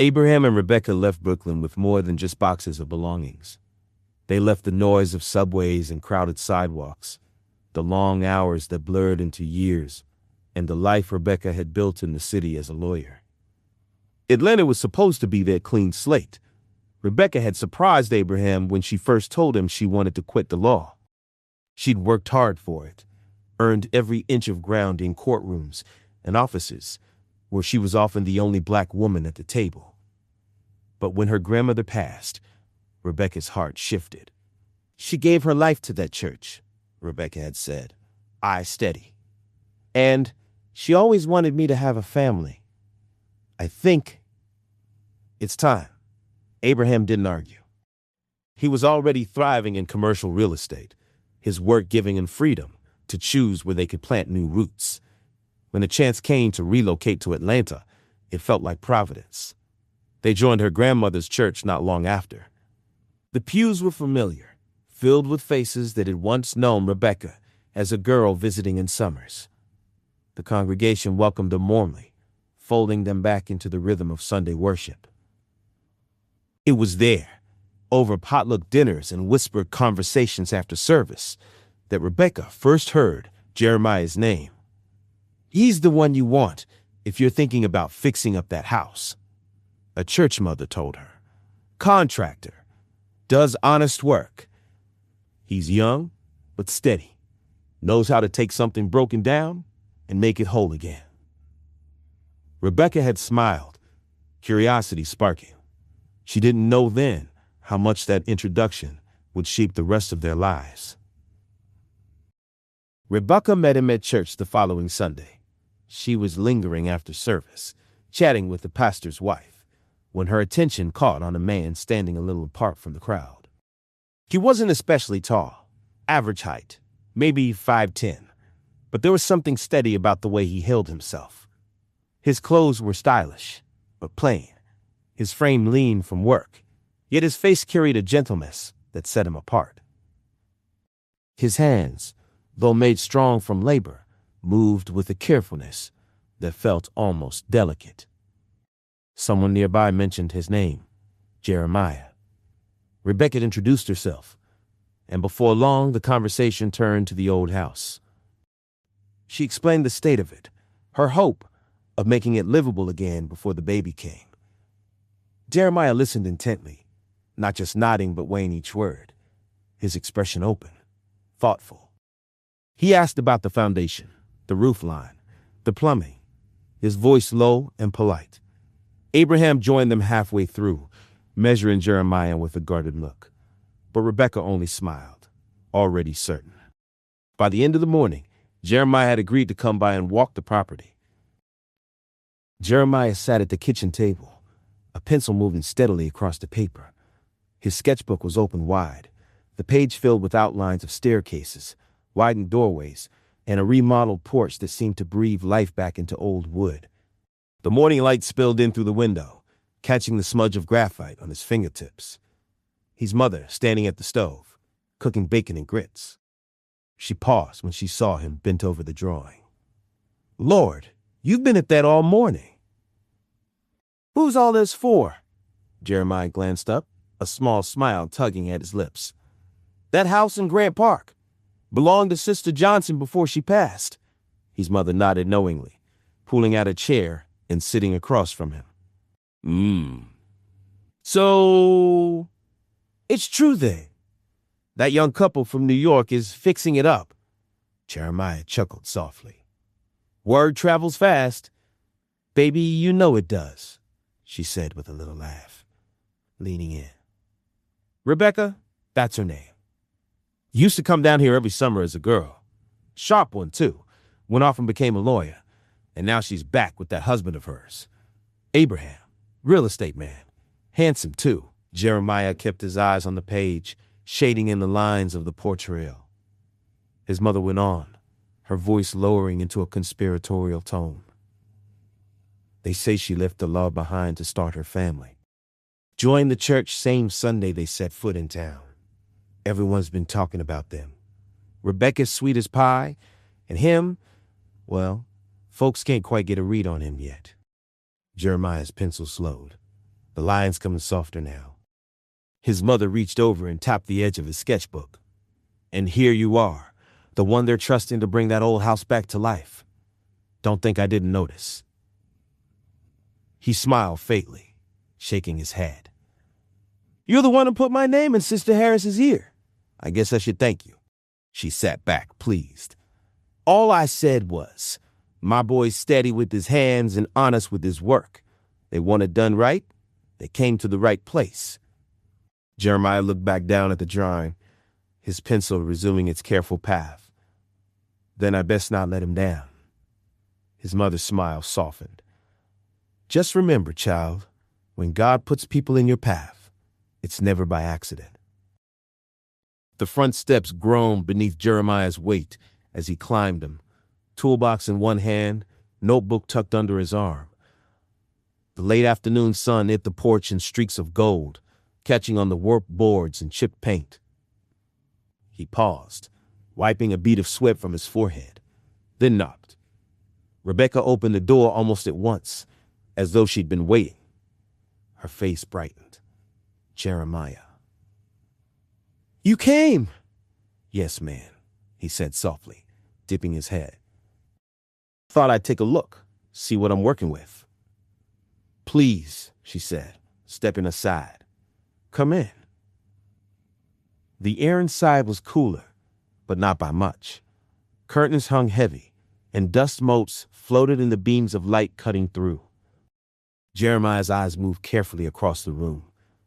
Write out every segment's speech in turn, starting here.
Abraham and Rebecca left Brooklyn with more than just boxes of belongings. They left the noise of subways and crowded sidewalks, the long hours that blurred into years, and the life Rebecca had built in the city as a lawyer. Atlanta was supposed to be their clean slate. Rebecca had surprised Abraham when she first told him she wanted to quit the law. She'd worked hard for it, earned every inch of ground in courtrooms and offices, where she was often the only black woman at the table. But when her grandmother passed, Rebecca's heart shifted. She gave her life to that church, Rebecca had said, eyes steady. And she always wanted me to have a family. I think it's time. Abraham didn't argue. He was already thriving in commercial real estate, his work giving him freedom to choose where they could plant new roots. When the chance came to relocate to Atlanta, it felt like providence. They joined her grandmother's church not long after. The pews were familiar, filled with faces that had once known Rebecca as a girl visiting in summers. The congregation welcomed them warmly, folding them back into the rhythm of Sunday worship. It was there, over potluck dinners and whispered conversations after service, that Rebecca first heard Jeremiah's name. He's the one you want if you're thinking about fixing up that house, a church mother told her. Contractor, does honest work. He's young, but steady, knows how to take something broken down and make it whole again. Rebecca had smiled, curiosity sparking. She didn't know then how much that introduction would shape the rest of their lives. Rebecca met him at church the following Sunday. She was lingering after service, chatting with the pastor's wife, when her attention caught on a man standing a little apart from the crowd. He wasn't especially tall, average height, maybe 5'10", but there was something steady about the way he held himself. His clothes were stylish, but plain. His frame lean from work, yet his face carried a gentleness that set him apart. His hands, though made strong from labor, moved with a carefulness that felt almost delicate. Someone nearby mentioned his name, Jeremiah. Rebecca introduced herself, and before long the conversation turned to the old house. She explained the state of it, her hope of making it livable again before the baby came. Jeremiah listened intently, not just nodding but weighing each word, his expression open, thoughtful. He asked about the foundation, the roof line, the plumbing, his voice low and polite. Abraham joined them halfway through, measuring Jeremiah with a guarded look. But Rebecca only smiled, already certain. By the end of the morning, Jeremiah had agreed to come by and walk the property. Jeremiah sat at the kitchen table, a pencil moving steadily across the paper. His sketchbook was open wide, the page filled with outlines of staircases, widened doorways, and a remodeled porch that seemed to breathe life back into old wood. The morning light spilled in through the window, catching the smudge of graphite on his fingertips. His mother, standing at the stove, cooking bacon and grits. She paused when she saw him bent over the drawing. Lord, you've been at that all morning. Who's all this for? Jeremiah glanced up, a small smile tugging at his lips. That house in Grant Park belonged to Sister Johnson before she passed. His mother nodded knowingly, pulling out a chair and sitting across from him. So, it's true then. That young couple from New York is fixing it up. Jeremiah chuckled softly. Word travels fast. Baby, you know it does, she said with a little laugh, leaning in. Rebecca, that's her name. Used to come down here every summer as a girl. Sharp one, too. Went off and became a lawyer. And now she's back with that husband of hers. Abraham, real estate man. Handsome, too. Jeremiah kept his eyes on the page, shading in the lines of the portrayal. His mother went on, her voice lowering into a conspiratorial tone. They say she left the law behind to start her family. Joined the church same Sunday they set foot in town. Everyone's been talking about them. Rebecca's sweet as pie, and him, well, folks can't quite get a read on him yet. Jeremiah's pencil slowed. The line's coming softer now. His mother reached over and tapped the edge of his sketchbook. And here you are, the one they're trusting to bring that old house back to life. Don't think I didn't notice. He smiled faintly, shaking his head. You're the one who put my name in Sister Harris's ear. I guess I should thank you. She sat back, pleased. All I said was, my boy's steady with his hands and honest with his work. They want it done right. They came to the right place. Jeremiah looked back down at the drawing, his pencil resuming its careful path. Then I best not let him down. His mother's smile softened. Just remember, child, when God puts people in your path, it's never by accident. The front steps groaned beneath Jeremiah's weight as he climbed them, toolbox in one hand, notebook tucked under his arm. The late afternoon sun hit the porch in streaks of gold, catching on the warped boards and chipped paint. He paused, wiping a bead of sweat from his forehead, then knocked. Rebecca opened the door almost at once, as though she'd been waiting. Her face brightened. Jeremiah. You came! Yes, ma'am, he said softly, dipping his head. Thought I'd take a look, see what I'm working with. Please, she said, stepping aside. Come in. The air inside was cooler, but not by much. Curtains hung heavy, and dust motes floated in the beams of light cutting through. Jeremiah's eyes moved carefully across the room,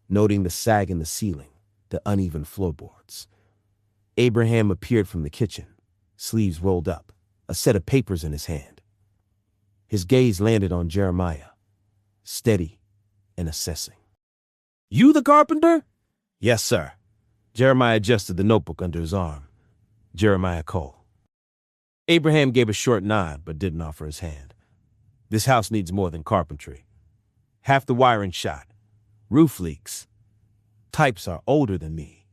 noting the sag in the ceiling, the uneven floorboards. Abraham appeared from the kitchen, sleeves rolled up, a set of papers in his hand. His gaze landed on Jeremiah, steady and assessing. You the carpenter? Yes, sir. Jeremiah adjusted the notebook under his arm. Jeremiah Cole. Abraham gave a short nod, but didn't offer his hand. This house needs more than carpentry. Half the wiring shot. Roof leaks. Types are older than me.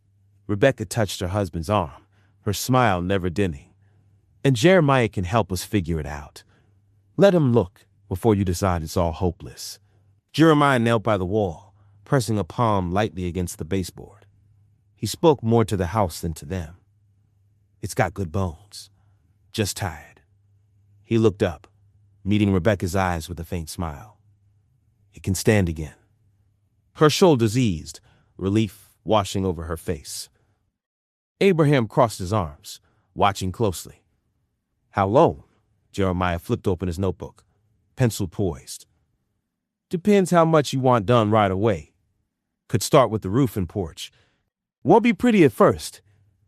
Rebecca touched her husband's arm, her smile never dimming. And Jeremiah can help us figure it out. Let him look before you decide it's all hopeless. Jeremiah knelt by the wall, pressing a palm lightly against the baseboard. He spoke more to the house than to them. It's got good bones. Just tired. He looked up, meeting Rebecca's eyes with a faint smile. It can stand again. Her shoulders eased, relief washing over her face. Abraham crossed his arms, watching closely. How long? Jeremiah flipped open his notebook, pencil poised. Depends how much you want done right away. Could start with the roof and porch. Won't be pretty at first,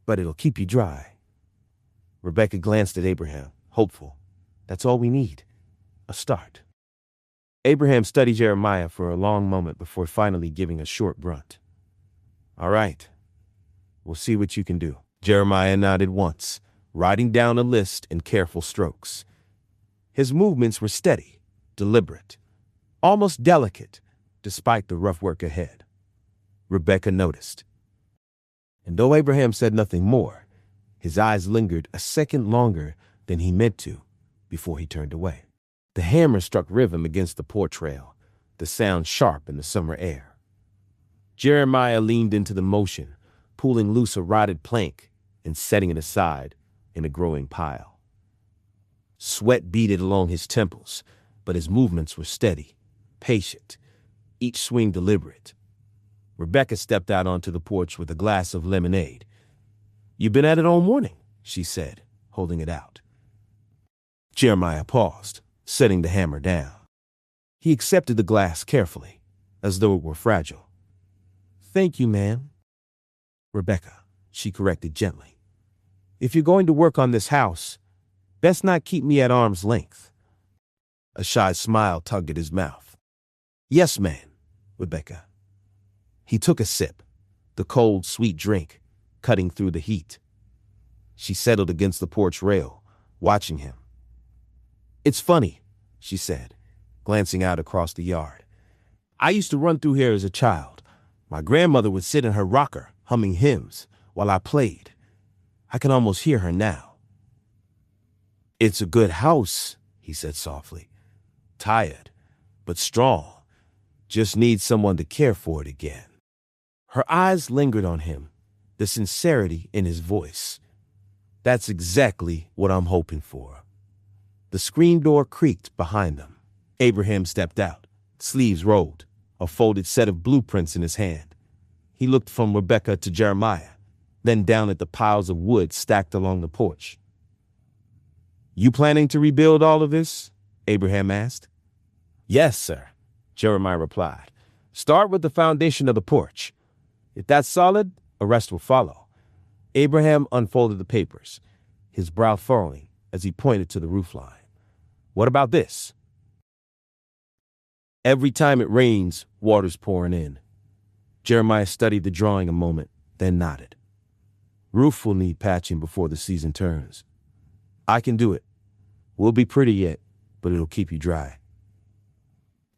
but it'll keep you dry. Rebecca glanced at Abraham, hopeful. That's all we need. A start. Abraham studied Jeremiah for a long moment before finally giving a short grunt. All right. We'll see what you can do. Jeremiah nodded once, writing down a list in careful strokes. His movements were steady, deliberate, almost delicate, despite the rough work ahead. Rebecca noticed. And though Abraham said nothing more, his eyes lingered a second longer than he meant to before he turned away. The hammer struck rhythm against the porch rail, the sound sharp in the summer air. Jeremiah leaned into the motion, pulling loose a rotted plank and setting it aside in a growing pile. Sweat beaded along his temples, but his movements were steady, patient, each swing deliberate. Rebecca stepped out onto the porch with a glass of lemonade. You've been at it all morning, she said, holding it out. Jeremiah paused, setting the hammer down. He accepted the glass carefully, as though it were fragile. Thank you, ma'am. Rebecca, she corrected gently. If you're going to work on this house, best not keep me at arm's length. A shy smile tugged at his mouth. Yes, ma'am, Rebecca. He took a sip, the cold, sweet drink, cutting through the heat. She settled against the porch rail, watching him. It's funny, she said, glancing out across the yard. I used to run through here as a child. My grandmother would sit in her rocker, humming hymns, while I played. I can almost hear her now. It's a good house, he said softly. Tired, but strong. Just needs someone to care for it again. Her eyes lingered on him, the sincerity in his voice. That's exactly what I'm hoping for. The screen door creaked behind them. Abraham stepped out, sleeves rolled, a folded set of blueprints in his hand. He looked from Rebecca to Jeremiah, then down at the piles of wood stacked along the porch. You planning to rebuild all of this? Abraham asked. Yes, sir, Jeremiah replied. Start with the foundation of the porch. If that's solid, the rest will follow. Abraham unfolded the papers, his brow furrowing as he pointed to the roofline. What about this? Every time it rains, water's pouring in. Jeremiah studied the drawing a moment, then nodded. Roof will need patching before the season turns. I can do it. Won't be pretty yet, but it'll keep you dry.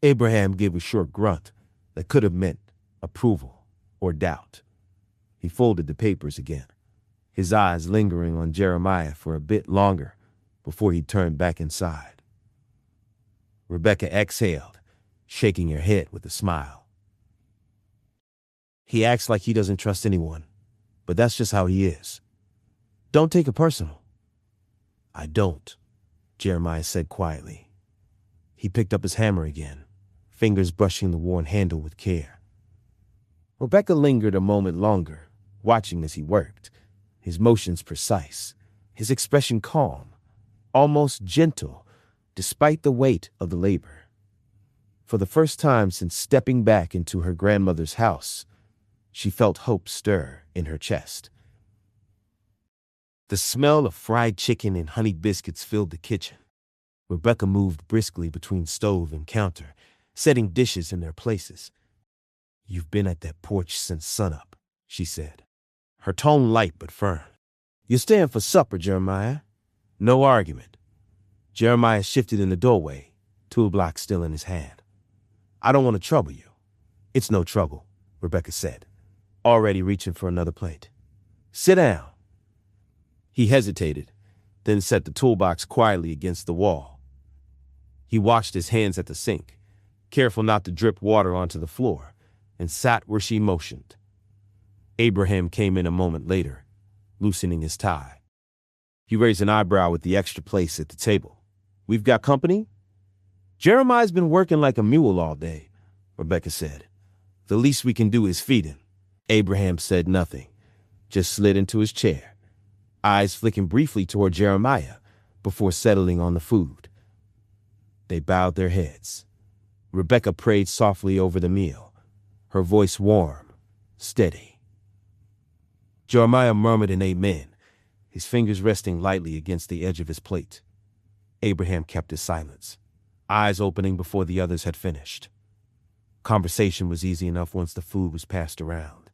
Abraham gave a short grunt that could have meant approval or doubt. He folded the papers again, his eyes lingering on Jeremiah for a bit longer before he turned back inside. Rebecca exhaled, shaking her head with a smile. He acts like he doesn't trust anyone, but that's just how he is. Don't take it personal. I don't, Jeremiah said quietly. He picked up his hammer again, fingers brushing the worn handle with care. Rebecca lingered a moment longer, watching as he worked, his motions precise, his expression calm, almost gentle, despite the weight of the labor. For the first time since stepping back into her grandmother's house, she felt hope stir in her chest. The smell of fried chicken and honey biscuits filled the kitchen. Rebecca moved briskly between stove and counter, setting dishes in their places. You've been at that porch since sunup, she said, her tone light but firm. You're staying for supper, Jeremiah. No argument. Jeremiah shifted in the doorway, toolbox still in his hand. I don't want to trouble you. It's no trouble, Rebecca said, already reaching for another plate. Sit down. He hesitated, then set the toolbox quietly against the wall. He washed his hands at the sink, careful not to drip water onto the floor, and sat where she motioned. Abraham came in a moment later, loosening his tie. He raised an eyebrow with the extra place at the table. We've got company? Jeremiah's been working like a mule all day, Rebecca said. The least we can do is feed him. Abraham said nothing, just slid into his chair, eyes flicking briefly toward Jeremiah before settling on the food. They bowed their heads. Rebecca prayed softly over the meal, her voice warm, steady. Jeremiah murmured an amen, his fingers resting lightly against the edge of his plate. Abraham kept his silence, eyes opening before the others had finished. Conversation was easy enough once the food was passed around.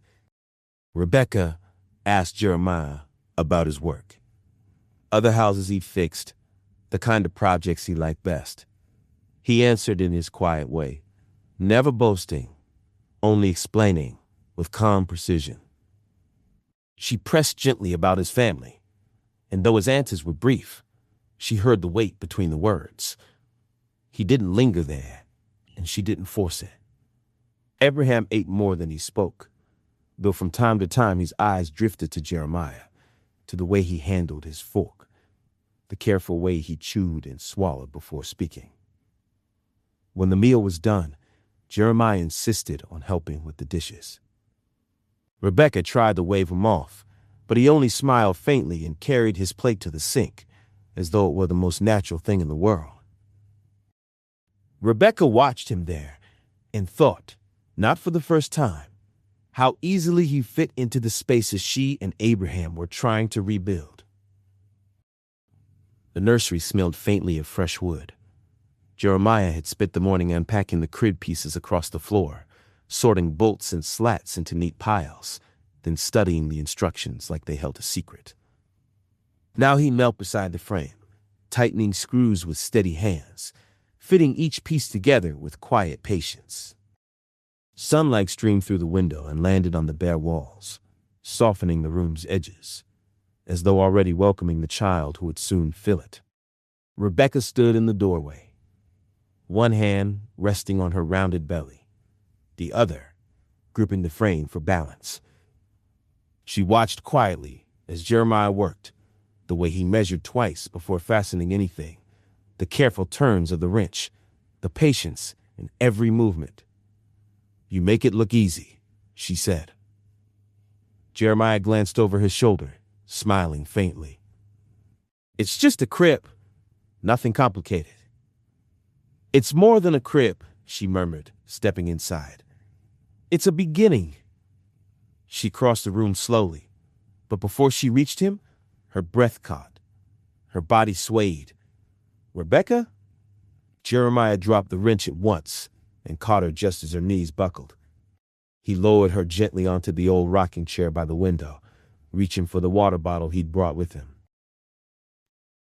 Rebecca asked Jeremiah about his work. Other houses he'd fixed, the kind of projects he liked best. He answered in his quiet way, never boasting, only explaining with calm precision. She pressed gently about his family, and though his answers were brief, she heard the weight between the words. He didn't linger there, and she didn't force it. Abraham ate more than he spoke, though from time to time his eyes drifted to Jeremiah, to the way he handled his fork, the careful way he chewed and swallowed before speaking. When the meal was done, Jeremiah insisted on helping with the dishes. Rebecca tried to wave him off, but he only smiled faintly and carried his plate to the sink, as though it were the most natural thing in the world. Rebecca watched him there and thought, not for the first time, how easily he fit into the spaces she and Abraham were trying to rebuild. The nursery smelled faintly of fresh wood. Jeremiah had spent the morning unpacking the crib pieces across the floor, sorting bolts and slats into neat piles, then studying the instructions like they held a secret. Now he knelt beside the frame, tightening screws with steady hands, fitting each piece together with quiet patience. Sunlight streamed through the window and landed on the bare walls, softening the room's edges, as though already welcoming the child who would soon fill it. Rebecca stood in the doorway, one hand resting on her rounded belly, the other gripping the frame for balance. She watched quietly as Jeremiah worked, the way he measured twice before fastening anything, the careful turns of the wrench, the patience in every movement. "You make it look easy," she said. Jeremiah glanced over his shoulder, smiling faintly. "It's just a crib. Nothing complicated." "It's more than a crib," she murmured, stepping inside. "It's a beginning." She crossed the room slowly, but before she reached him, her breath caught. Her body swayed. "Rebecca?" Jeremiah dropped the wrench at once and caught her just as her knees buckled. He lowered her gently onto the old rocking chair by the window, reaching for the water bottle he'd brought with him.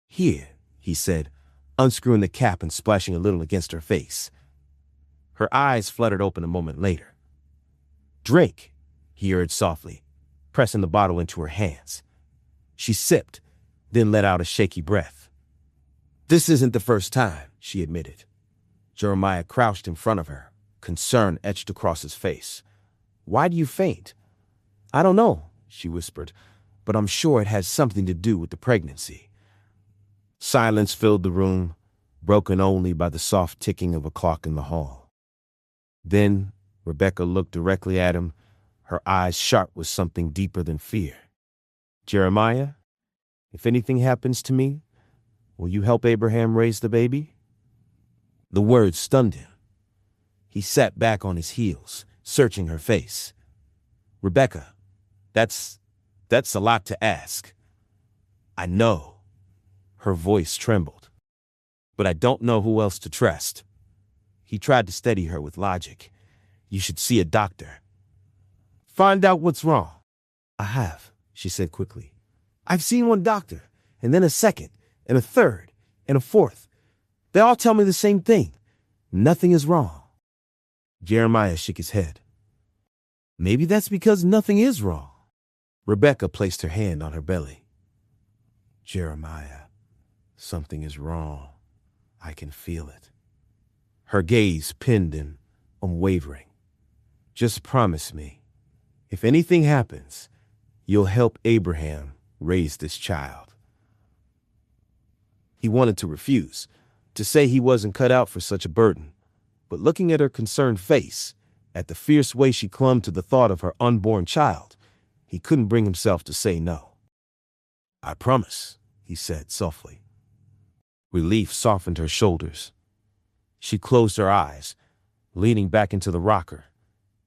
"Here," he said, unscrewing the cap and splashing a little against her face. Her eyes fluttered open a moment later. "Drink," he urged softly, pressing the bottle into her hands. She sipped, then let out a shaky breath. "This isn't the first time," she admitted. Jeremiah crouched in front of her, concern etched across his face. "Why do you faint?" "I don't know," she whispered, "but I'm sure it has something to do with the pregnancy." Silence filled the room, broken only by the soft ticking of a clock in the hall. Then Rebecca looked directly at him, her eyes sharp with something deeper than fear. "Jeremiah, if anything happens to me, will you help Abraham raise the baby?" The words stunned him. He sat back on his heels, searching her face. "Rebecca, that's a lot to ask." "I know." Her voice trembled. "But I don't know who else to trust." He tried to steady her with logic. "You should see a doctor. Find out what's wrong." "I have," she said quickly. "I've seen one doctor, and then a second, and a third, and a fourth. They all tell me the same thing. Nothing is wrong." Jeremiah shook his head. "Maybe that's because nothing is wrong." Rebecca placed her hand on her belly. "Jeremiah, something is wrong. I can feel it." Her gaze pinned and unwavering. "Just promise me, if anything happens, you'll help Abraham raise this child." He wanted to refuse, to say he wasn't cut out for such a burden, but looking at her concerned face, at the fierce way she clung to the thought of her unborn child, he couldn't bring himself to say no. "I promise," he said softly. Relief softened her shoulders. She closed her eyes, leaning back into the rocker,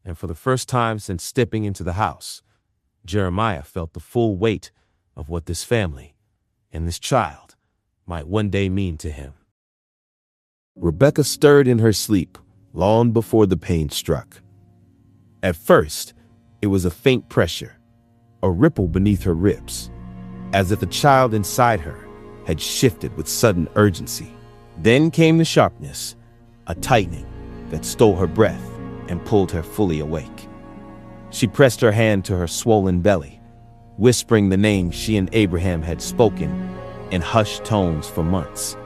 and for the first time since stepping into the house, Jeremiah felt the full weight of what this family and this child might one day mean to him. Rebecca stirred in her sleep long before the pain struck. At first, it was a faint pressure, a ripple beneath her ribs, as if the child inside her had shifted with sudden urgency. Then came the sharpness, a tightening that stole her breath and pulled her fully awake. She pressed her hand to her swollen belly, whispering the name she and Abraham had spoken in hushed tones for months.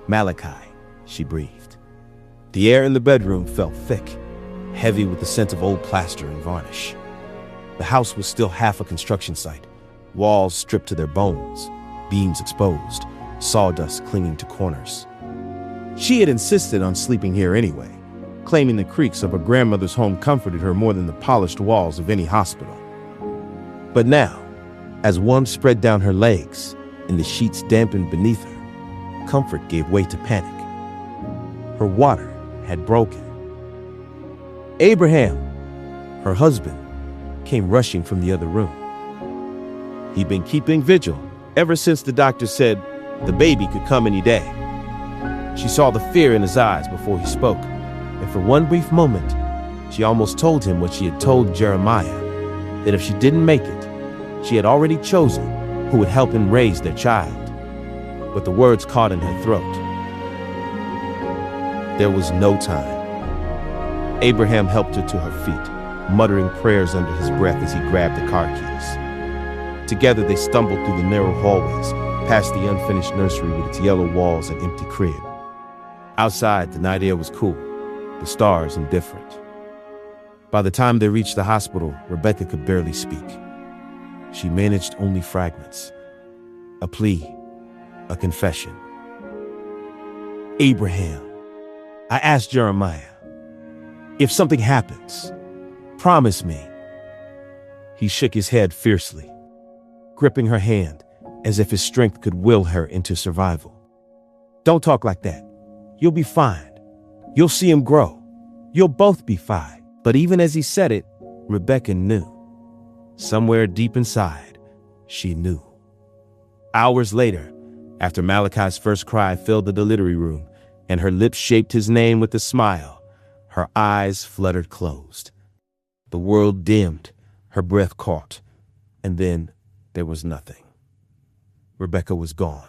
"Malachi," she breathed. The air in the bedroom felt thick, heavy with the scent of old plaster and varnish. The house was still half a construction site, walls stripped to their bones, beams exposed, sawdust clinging to corners. She had insisted on sleeping here anyway, claiming the creaks of her grandmother's home comforted her more than the polished walls of any hospital. But now, as warmth spread down her legs and the sheets dampened beneath her, comfort gave way to panic. Her water had broken. Abraham, her husband, came rushing from the other room. He'd been keeping vigil ever since the doctor said the baby could come any day. She saw the fear in his eyes before he spoke, and for one brief moment, she almost told him what she had told Jeremiah, that if she didn't make it, she had already chosen who would help him raise their child. But the words caught in her throat. There was no time. Abraham helped her to her feet, muttering prayers under his breath as he grabbed the car keys. Together they stumbled through the narrow hallways, past the unfinished nursery with its yellow walls and empty crib. Outside, the night air was cool, the stars indifferent. By the time they reached the hospital, Rebecca could barely speak. She managed only fragments. A plea, a confession. Abraham, I asked Jeremiah, if something happens, promise me. He shook his head fiercely, gripping her hand as if his strength could will her into survival. Don't talk like that. You'll be fine. You'll see him grow. You'll both be fine. But even as he said it, Rebecca knew. Somewhere deep inside, she knew. Hours later, after Malachi's first cry filled the delivery room and her lips shaped his name with a smile, her eyes fluttered closed. The world dimmed, her breath caught, and then there was nothing. Rebecca was gone.